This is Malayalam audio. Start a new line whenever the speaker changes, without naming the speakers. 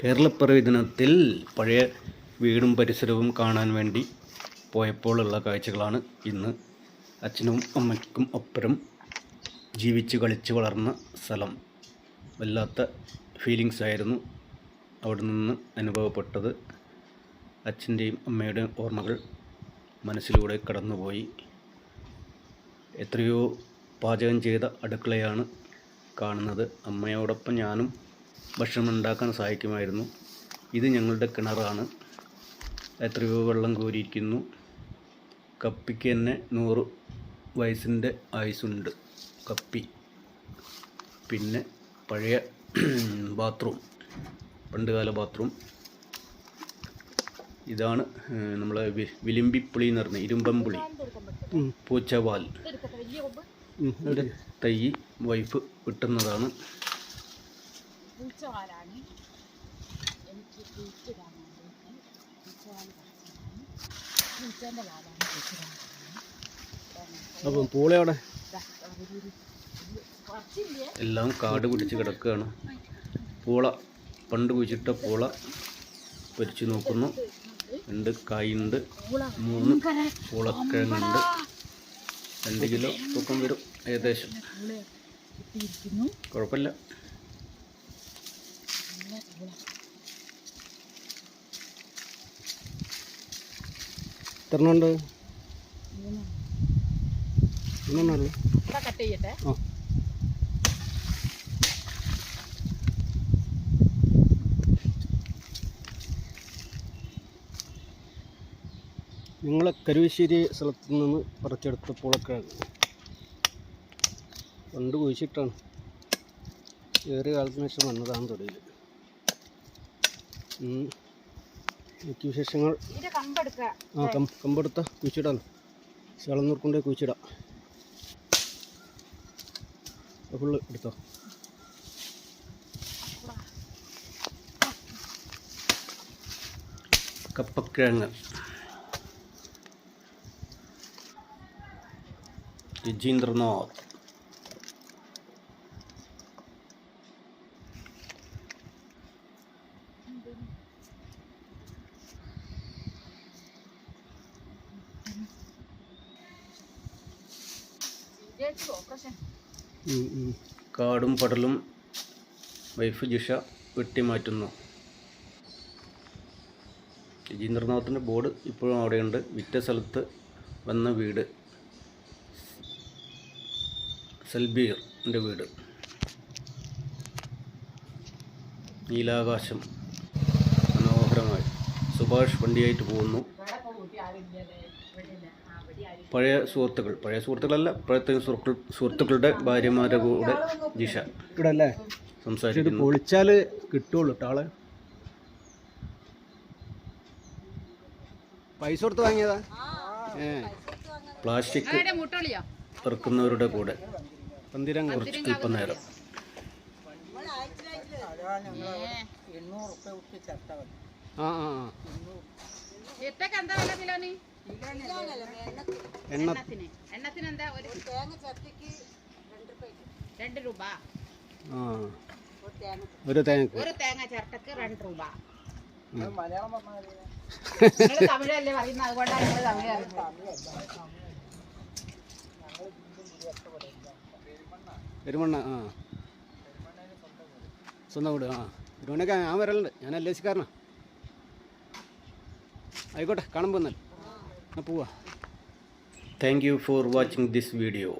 കേരളപ്പിറവി ദിനത്തിൽ പഴയ വീടും പരിസരവും കാണാൻ വേണ്ടി പോയപ്പോഴുള്ള കാഴ്ചകളാണ് ഇന്ന്. അച്ഛനും അമ്മയ്ക്കും ഒപ്പരം ജീവിച്ച് കളിച്ച് വളർന്ന സ്ഥലം. വല്ലാത്ത ഫീലിങ്സ് ആയിരുന്നു അവിടെ നിന്ന് അനുഭവപ്പെട്ടത്. അച്ഛൻ്റെയും അമ്മയുടെയും ഓർമ്മകൾ മനസ്സിലൂടെ കടന്നുപോയി. എത്രയോ പാചകം ചെയ്ത അടുക്കളയാണ് കാണുന്നത്. അമ്മയോടൊപ്പം ഞാനും ഭക്ഷണം ഉണ്ടാക്കാൻ സഹായിക്കുമായിരുന്നു. ഇത് ഞങ്ങളുടെ കിണറാണ്. എത്രയോ വെള്ളം കോരിയിരിക്കുന്നു. കപ്പിക്ക് തന്നെ 100 വയസ്സിൻ്റെ ആയുസ്സുണ്ട് കപ്പി. പിന്നെ പഴയ ബാത്റൂം, പണ്ടുകാല ബാത്റൂം. ഇതാണ് നമ്മളെ വിലിമ്പിപ്പുളി എന്ന് പറഞ്ഞ ഇരുമ്പമ്പുളി, പൂച്ചവാൽ തൈ വൈഫ് വിട്ടുന്നതാണ്. അപ്പം പൂളയോടെ എല്ലാം കാട് പിടിച്ച് കിടക്കുകയാണ്. പൂള പണ്ട് കുഴിച്ചിട്ട പൂള പൊരിച്ചു നോക്കുന്നു. 2 കായുണ്ട്, 3 പൂളക്കിഴങ്ങുണ്ട്. 2 കിലോ തൂക്കം വരും ഏകദേശം. കുഴപ്പമില്ല. എത്രണ്ണുണ്ട്? 3 കട്ട് ചെയ്യട്ടെ. ഞങ്ങളെ കരുവശ്ശേരി സ്ഥലത്ത് നിന്ന് പറിച്ചെടുത്ത പൂളക്കിഴങ്ങ് പണ്ട് കുഴിച്ചിട്ടാണ്. ഏറെ കാലത്തിന് ശേഷം വന്നതാണ് തൊടിയിൽ. മിക്ക വിശേഷങ്ങൾ കമ്പെടുത്ത കുഴിച്ചിടാണ്. ശളന്നൂർ കൊണ്ടേ കുഴിച്ചിടാം. ഫുള്ള് എടുത്തോ. കപ്പക്കിഴങ്ങ് രജീന്ദ്രനാഥ്. കാടും പടലും വൈഫ് ജിഷ വെട്ടിമാറ്റുന്നു. രജീന്ദ്രനാഥിൻ്റെ ബോർഡ് ഇപ്പോഴും അവിടെയുണ്ട്. വിറ്റ സ്ഥലത്ത് വന്ന വീട് സൽബീറിൻ്റെ വീട്. നീലാകാശം മനോഹരമായി. സുഭാഷ് വണ്ടിയായിട്ട് പോകുന്നു. പഴയ സുഹൃത്തുക്കളല്ല, ഇപ്പോഴത്തെ സുഹൃത്തുക്കളുടെ ഭാര്യമാരുടെ കൂടെ ജിഷ ഇവിടെ അല്ലേ സംസാരിക്കുന്നു. പൊളിച്ചാൽ കിട്ടുള്ളൂ ആളെ. പൈസ കൊടുത്ത് വാങ്ങിയതാ. പ്ലാസ്റ്റിക് പെറുക്കുന്നവരുടെ കൂടെ പന്തിരം കുറച്ച് അല്പനേരം. ഒരു തേങ്ങ ചേർത്തക്ക് 2 രൂപ. തമിഴല്ലേ പറയുന്നത്, അതുകൊണ്ടാണ് ഞങ്ങൾ തമിഴ് അറിയുന്നത്. പെരുമണ്ണ സ്വന്തം വീട്. പെരുമണ്ണൊക്കെ ഞാൻ വരലുണ്ട്. ഞാൻ LIC-കാരനാ. ആയിക്കോട്ടെ, കാണുമ്പോൾ എന്നാൽ പോവാ. Thank you for watching this video.